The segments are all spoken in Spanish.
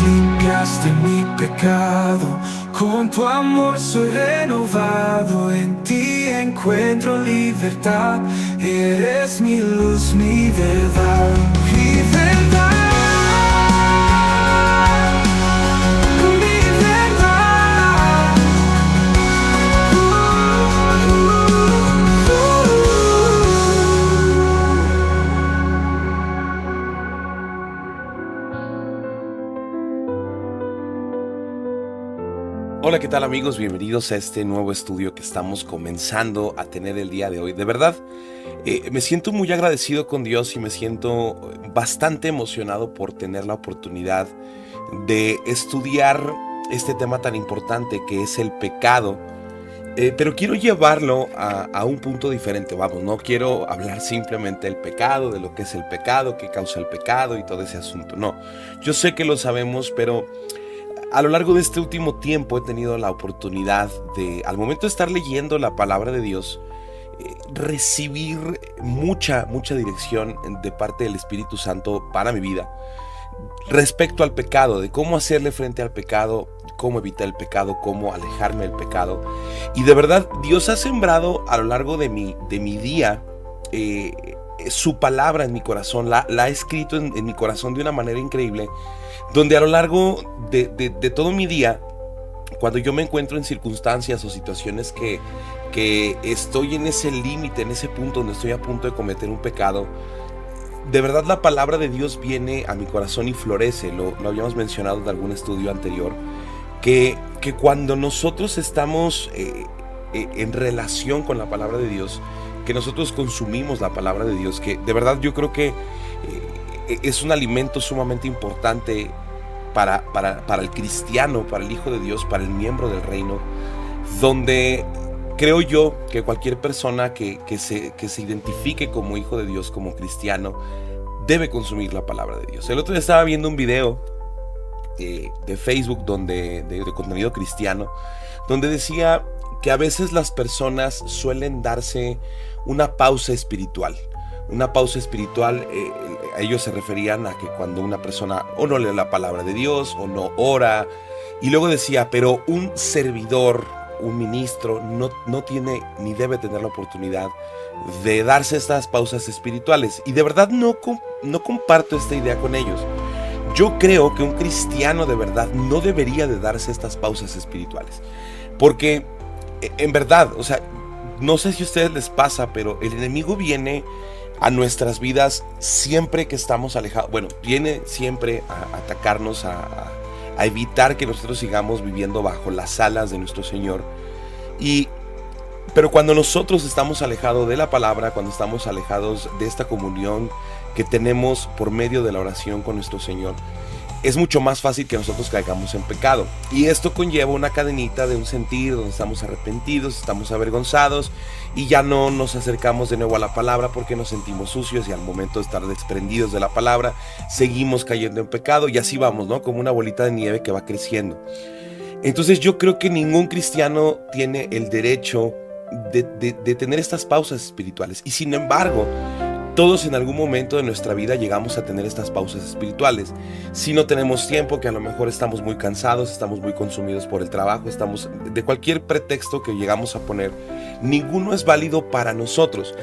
limpiaste mi pecado, con tu amor soy renovado, en ti encuentro libertad, eres mi luz, mi verdad, mi verdad. Hola, ¿qué tal amigos? Bienvenidos a este nuevo estudio que estamos comenzando a tener el día de hoy. De verdad, me siento muy agradecido con Dios y me siento bastante emocionado por tener la oportunidad de estudiar este tema tan importante que es el pecado. Pero quiero llevarlo a un punto diferente. Vamos, no quiero hablar simplemente del pecado, de lo que es el pecado, qué causa el pecado y todo ese asunto. No, yo sé que lo sabemos, pero a lo largo de este último tiempo he tenido la oportunidad de, al momento de estar leyendo la palabra de Dios, recibir mucha dirección de parte del Espíritu Santo para mi vida respecto al pecado, de cómo hacerle frente al pecado, cómo evitar el pecado, cómo alejarme del pecado. Y de verdad, Dios ha sembrado a lo largo de mi día su palabra en mi corazón, la ha escrito en mi corazón de una manera increíble, donde a lo largo de todo mi día, cuando yo me encuentro en circunstancias o situaciones que estoy en ese límite, en ese punto donde estoy a punto de cometer un pecado, de verdad la palabra de Dios viene a mi corazón y florece. Lo habíamos mencionado en algún estudio anterior, que cuando nosotros estamos en relación con la palabra de Dios, que nosotros consumimos la palabra de Dios, que de verdad yo creo que es un alimento sumamente importante para el cristiano, para el hijo de Dios, para el miembro del reino, donde creo yo que cualquier persona que se identifique como hijo de Dios, como cristiano, debe consumir la palabra de Dios. El otro día estaba viendo un video de Facebook de contenido cristiano, donde decía que a veces las personas suelen darse una pausa espiritual. Una pausa espiritual, ellos se referían a que cuando una persona o no lee la palabra de Dios o no ora, y luego decía, pero un servidor, un ministro no tiene ni debe tener la oportunidad de darse estas pausas espirituales. Y de verdad no comparto esta idea con ellos. Yo creo que un cristiano de verdad no debería de darse estas pausas espirituales, porque en verdad, o sea, no sé si a ustedes les pasa, pero el enemigo viene a nuestras vidas siempre que estamos alejados. Bueno, viene siempre a atacarnos, a evitar que nosotros sigamos viviendo bajo las alas de nuestro Señor. Pero cuando nosotros estamos alejados de la palabra, cuando estamos alejados de esta comunión que tenemos por medio de la oración con nuestro Señor, es mucho más fácil que nosotros caigamos en pecado. Y esto conlleva una cadenita de un sentir donde estamos arrepentidos, estamos avergonzados y ya no nos acercamos de nuevo a la palabra porque nos sentimos sucios, y al momento de estar desprendidos de la palabra seguimos cayendo en pecado, y así vamos, ¿no? Como una bolita de nieve que va creciendo. Entonces yo creo que ningún cristiano tiene el derecho de tener estas pausas espirituales, y sin embargo todos en algún momento de nuestra vida llegamos a tener estas pausas espirituales. Si no tenemos tiempo, que a lo mejor estamos muy cansados, estamos muy consumidos por el trabajo, estamos de cualquier pretexto que llegamos a poner, ninguno es válido para nosotros.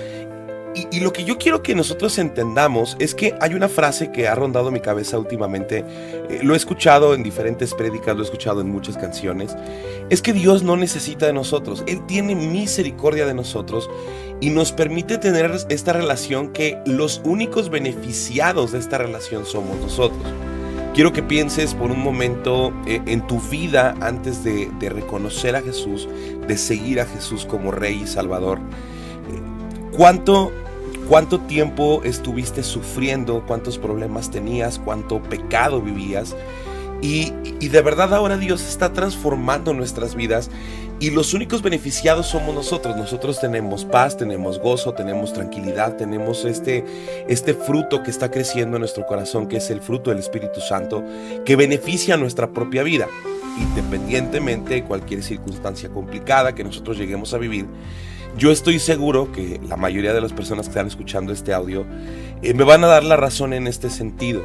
Y lo que yo quiero que nosotros entendamos es que hay una frase que ha rondado mi cabeza últimamente, lo he escuchado en diferentes prédicas, lo he escuchado en muchas canciones, es que Dios no necesita de nosotros, Él tiene misericordia de nosotros y nos permite tener esta relación, que los únicos beneficiados de esta relación somos nosotros. Quiero que pienses por un momento en tu vida antes de reconocer a Jesús, de seguir a Jesús como Rey y Salvador. ¿Cuánto tiempo estuviste sufriendo? ¿Cuántos problemas tenías? ¿Cuánto pecado vivías? Y de verdad ahora Dios está transformando nuestras vidas, y los únicos beneficiados somos nosotros. Nosotros tenemos paz, tenemos gozo, tenemos tranquilidad, tenemos este fruto que está creciendo en nuestro corazón, que es el fruto del Espíritu Santo, que beneficia nuestra propia vida, independientemente de cualquier circunstancia complicada que nosotros lleguemos a vivir. Yo estoy seguro que la mayoría de las personas que están escuchando este audio me van a dar la razón en este sentido.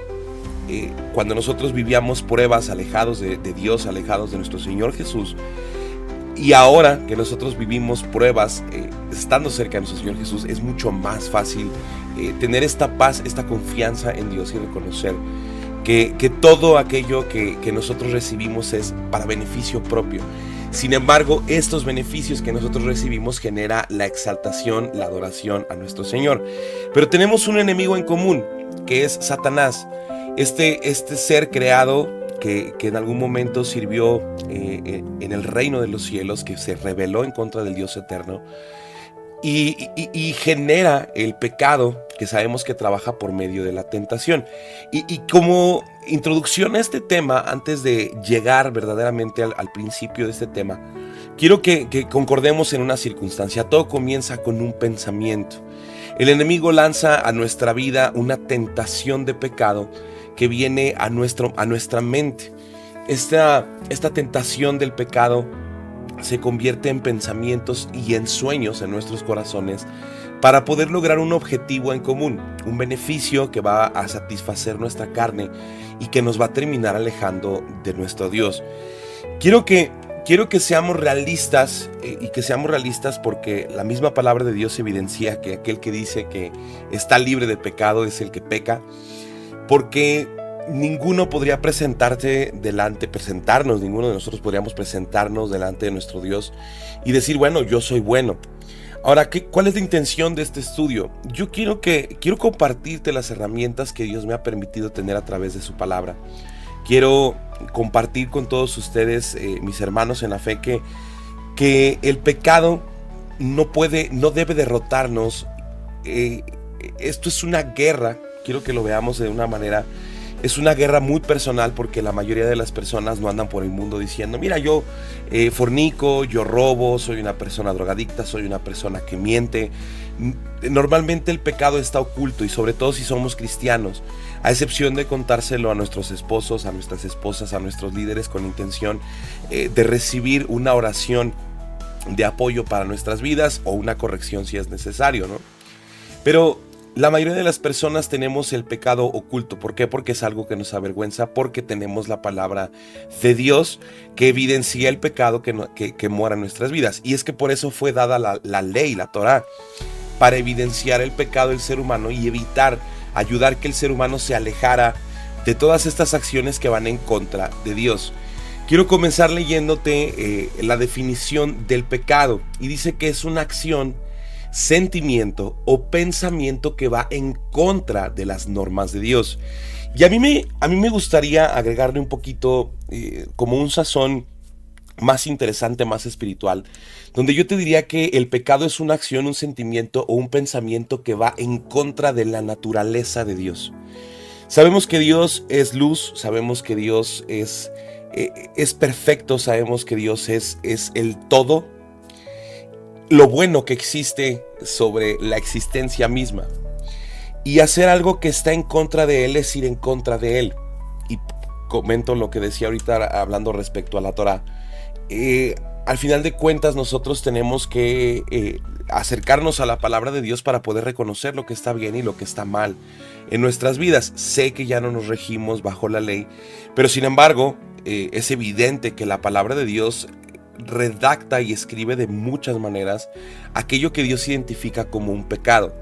cuando nosotros vivíamos pruebas alejados de Dios, alejados de nuestro Señor Jesús, y ahora que nosotros vivimos pruebas estando cerca de nuestro Señor Jesús, es mucho más fácil tener esta paz, esta confianza en Dios y reconocer que todo aquello que nosotros recibimos es para beneficio propio. Sin embargo, estos beneficios que nosotros recibimos genera la exaltación, la adoración a nuestro Señor. Pero tenemos un enemigo en común, que es Satanás, este ser creado que en algún momento sirvió en el reino de los cielos, que se rebeló en contra del Dios eterno y genera el pecado, que sabemos que trabaja por medio de la tentación. Y como introducción a este tema, antes de llegar verdaderamente al principio de este tema, quiero que concordemos en una circunstancia. Todo comienza con un pensamiento. El enemigo lanza a nuestra vida una tentación de pecado que viene a nuestra mente. Esta tentación del pecado se convierte en pensamientos y en sueños en nuestros corazones para poder lograr un objetivo en común, un beneficio que va a satisfacer nuestra carne y que nos va a terminar alejando de nuestro Dios. Quiero que seamos realistas y que seamos realistas porque la misma palabra de Dios evidencia que aquel que dice que está libre de pecado es el que peca. Porque ninguno podría ninguno de nosotros podríamos presentarnos delante de nuestro Dios y decir, bueno, yo soy bueno. Ahora, ¿cuál es la intención de este estudio? Yo quiero compartirte las herramientas que Dios me ha permitido tener a través de su palabra. Quiero compartir con todos ustedes, mis hermanos en la fe, que el pecado no debe derrotarnos. Esto es una guerra. Quiero que lo veamos de una manera, es una guerra muy personal porque la mayoría de las personas no andan por el mundo diciendo, mira, yo fornico, yo robo, soy una persona drogadicta, soy una persona que miente. Normalmente el pecado está oculto y sobre todo si somos cristianos, a excepción de contárselo a nuestros esposos, a nuestras esposas, a nuestros líderes con intención de recibir una oración de apoyo para nuestras vidas o una corrección si es necesario, ¿no? Pero la mayoría de las personas tenemos el pecado oculto. ¿Por qué? Porque es algo que nos avergüenza, porque tenemos la palabra de Dios que evidencia el pecado que mora en nuestras vidas. Y es que por eso fue dada la ley, la Torá, para evidenciar el pecado del ser humano y ayudar que el ser humano se alejara de todas estas acciones que van en contra de Dios. Quiero comenzar leyéndote la definición del pecado. Y dice que es una acción, sentimiento o pensamiento que va en contra de las normas de Dios. Y a mí me gustaría agregarle un poquito como un sazón más interesante, más espiritual, donde yo te diría que el pecado es una acción, un sentimiento o un pensamiento que va en contra de la naturaleza de Dios. Sabemos que Dios es luz, sabemos que Dios es perfecto, sabemos que Dios es el todo, lo bueno que existe sobre la existencia misma. Y hacer algo que está en contra de Él es ir en contra de Él. Y comento lo que decía ahorita hablando respecto a la Torá. Al final de cuentas nosotros tenemos que acercarnos a la palabra de Dios para poder reconocer lo que está bien y lo que está mal en nuestras vidas. Sé que ya no nos regimos bajo la ley, pero sin embargo es evidente que la palabra de Dios redacta y escribe de muchas maneras aquello que Dios identifica como un pecado.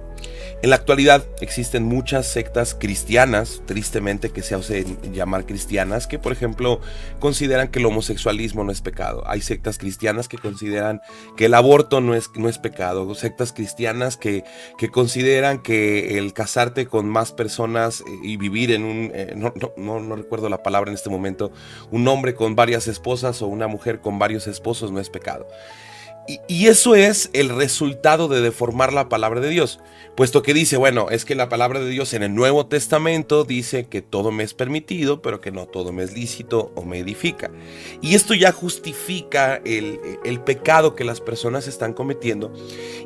En la actualidad existen muchas sectas cristianas, tristemente que se hacen llamar cristianas, que por ejemplo consideran que el homosexualismo no es pecado. Hay sectas cristianas que consideran que el aborto no es pecado. Sectas cristianas que consideran que el casarte con más personas y vivir en no recuerdo la palabra en este momento, un hombre con varias esposas o una mujer con varios esposos no es pecado. Y eso es el resultado de deformar la palabra de Dios, puesto que dice, bueno, es que la palabra de Dios en el Nuevo Testamento dice que todo me es permitido, pero que no todo me es lícito o me edifica. Y esto ya justifica el pecado que las personas están cometiendo,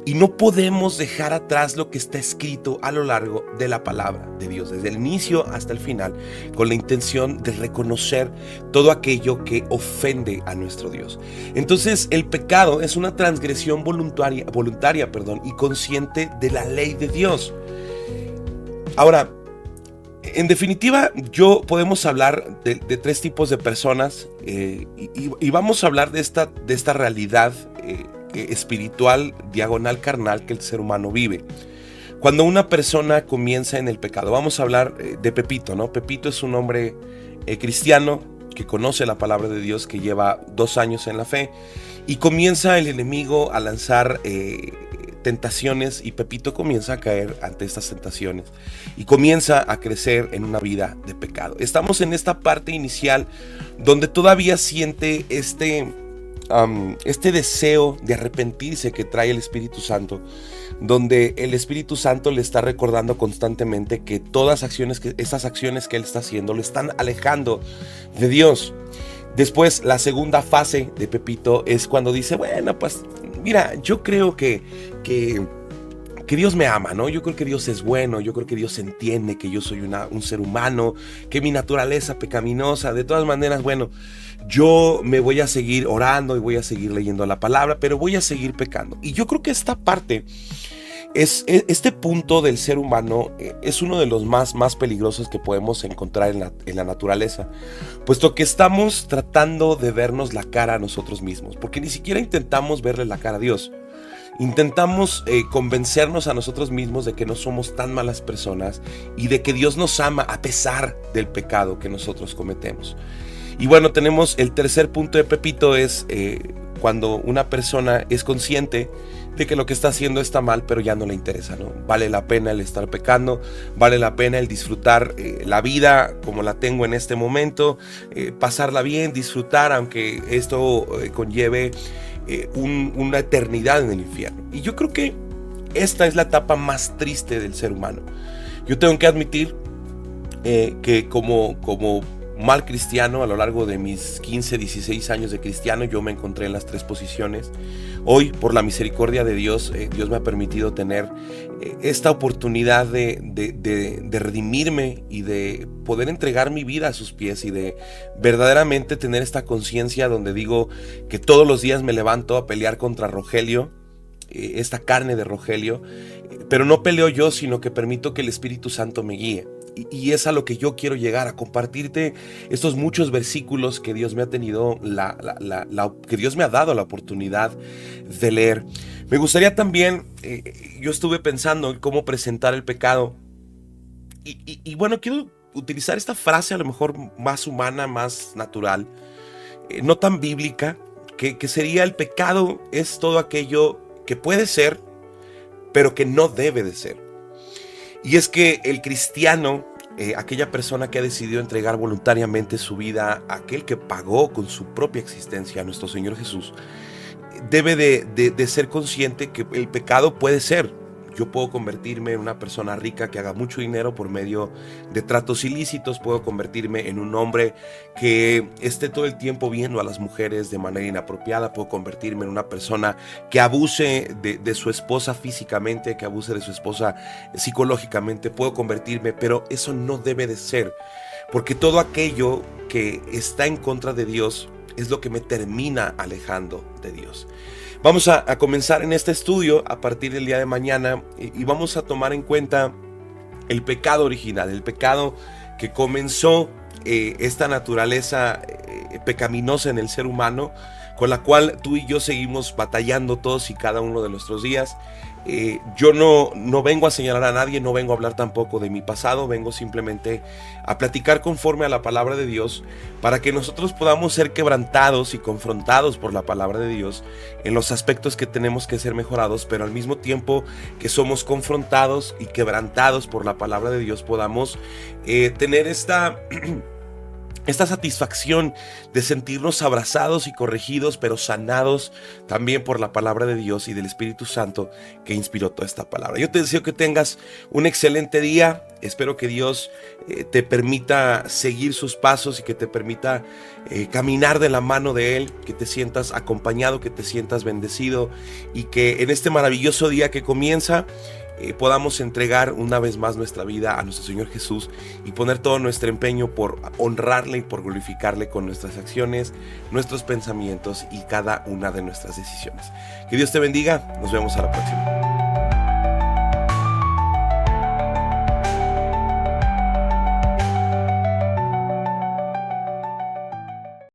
y no podemos dejar atrás lo que está escrito a lo largo de la palabra de Dios, desde el inicio hasta el final, con la intención de reconocer todo aquello que ofende a nuestro Dios. Entonces, el pecado es una transgresión voluntaria, y consciente de la ley de Dios. Ahora, En definitiva, podemos hablar de tres tipos de personas y vamos a hablar de esta realidad espiritual, diagonal carnal que el ser humano vive. Cuando una persona comienza en el pecado, vamos a hablar de Pepito, ¿no? Pepito es un hombre cristiano que conoce la palabra de Dios, que lleva 2 años en la fe, y comienza el enemigo a lanzar tentaciones, y Pepito comienza a caer ante estas tentaciones y comienza a crecer en una vida de pecado. Estamos en esta parte inicial donde todavía siente este deseo de arrepentirse que trae el Espíritu Santo, donde el Espíritu Santo le está recordando constantemente que todas esas acciones que él está haciendo lo están alejando de Dios. Después, la segunda fase de Pepito es cuando dice, bueno, pues mira, yo creo que Dios me ama, ¿no? Yo creo que Dios es bueno, yo creo que Dios entiende que yo soy un ser humano, que mi naturaleza pecaminosa, de todas maneras, bueno, yo me voy a seguir orando y voy a seguir leyendo la palabra, pero voy a seguir pecando. Y yo creo que esta parte, este punto del ser humano es uno de los más peligrosos que podemos encontrar en la naturaleza, puesto que estamos tratando de vernos la cara a nosotros mismos, porque ni siquiera intentamos verle la cara a Dios. Intentamos convencernos a nosotros mismos de que no somos tan malas personas y de que Dios nos ama a pesar del pecado que nosotros cometemos. Y bueno, tenemos el tercer punto de Pepito, es cuando una persona es consciente de que lo que está haciendo está mal, pero ya no le interesa, ¿no? Vale la pena el estar pecando, vale la pena el disfrutar la vida como la tengo en este momento, pasarla bien, disfrutar, aunque esto conlleve una eternidad en el infierno. Y yo creo que esta es la etapa más triste del ser humano. Yo tengo que admitir que como mal cristiano, a lo largo de mis 15, 16 años de cristiano, yo me encontré en las 3 posiciones. Hoy, por la misericordia de Dios, Dios me ha permitido tener esta oportunidad de redimirme y de poder entregar mi vida a sus pies y de verdaderamente tener esta conciencia donde digo que todos los días me levanto a pelear contra Rogelio, esta carne de Rogelio, pero no peleo yo, sino que permito que el Espíritu Santo me guíe. Y es a lo que yo quiero llegar, a compartirte estos muchos versículos que Dios me ha tenido, que Dios me ha dado la oportunidad de leer. Me gustaría también, yo estuve pensando en cómo presentar el pecado. Y bueno, quiero utilizar esta frase a lo mejor más humana, más natural, no tan bíblica, que sería: el pecado es todo aquello que puede ser, pero que no debe de ser. Y es que el cristiano, aquella persona que ha decidido entregar voluntariamente su vida a aquel que pagó con su propia existencia, a nuestro Señor Jesús, debe de ser consciente que el pecado puede ser. Yo puedo convertirme en una persona rica que haga mucho dinero por medio de tratos ilícitos. Puedo convertirme en un hombre que esté todo el tiempo viendo a las mujeres de manera inapropiada. Puedo convertirme en una persona que abuse de su esposa físicamente, que abuse de su esposa psicológicamente. Puedo convertirme, pero eso no debe de ser, porque todo aquello que está en contra de Dios es lo que me termina alejando de Dios. Vamos a comenzar en este estudio a partir del día de mañana y vamos a tomar en cuenta el pecado original, el pecado que comenzó esta naturaleza pecaminosa en el ser humano, con la cual tú y yo seguimos batallando todos y cada uno de nuestros días. Yo no vengo a señalar a nadie, no vengo a hablar tampoco de mi pasado, vengo simplemente a platicar conforme a la palabra de Dios, para que nosotros podamos ser quebrantados y confrontados por la palabra de Dios en los aspectos que tenemos que ser mejorados, pero al mismo tiempo que somos confrontados y quebrantados por la palabra de Dios, podamos tener esta satisfacción de sentirnos abrazados y corregidos, pero sanados también por la palabra de Dios y del Espíritu Santo que inspiró toda esta palabra. Yo te deseo que tengas un excelente día. Espero que Dios te permita seguir sus pasos y que te permita caminar de la mano de Él, que te sientas acompañado, que te sientas bendecido y que en este maravilloso día que comienza podamos entregar una vez más nuestra vida a nuestro Señor Jesús y poner todo nuestro empeño por honrarle y por glorificarle con nuestras acciones, nuestros pensamientos y cada una de nuestras decisiones. Que Dios te bendiga. Nos vemos a la próxima.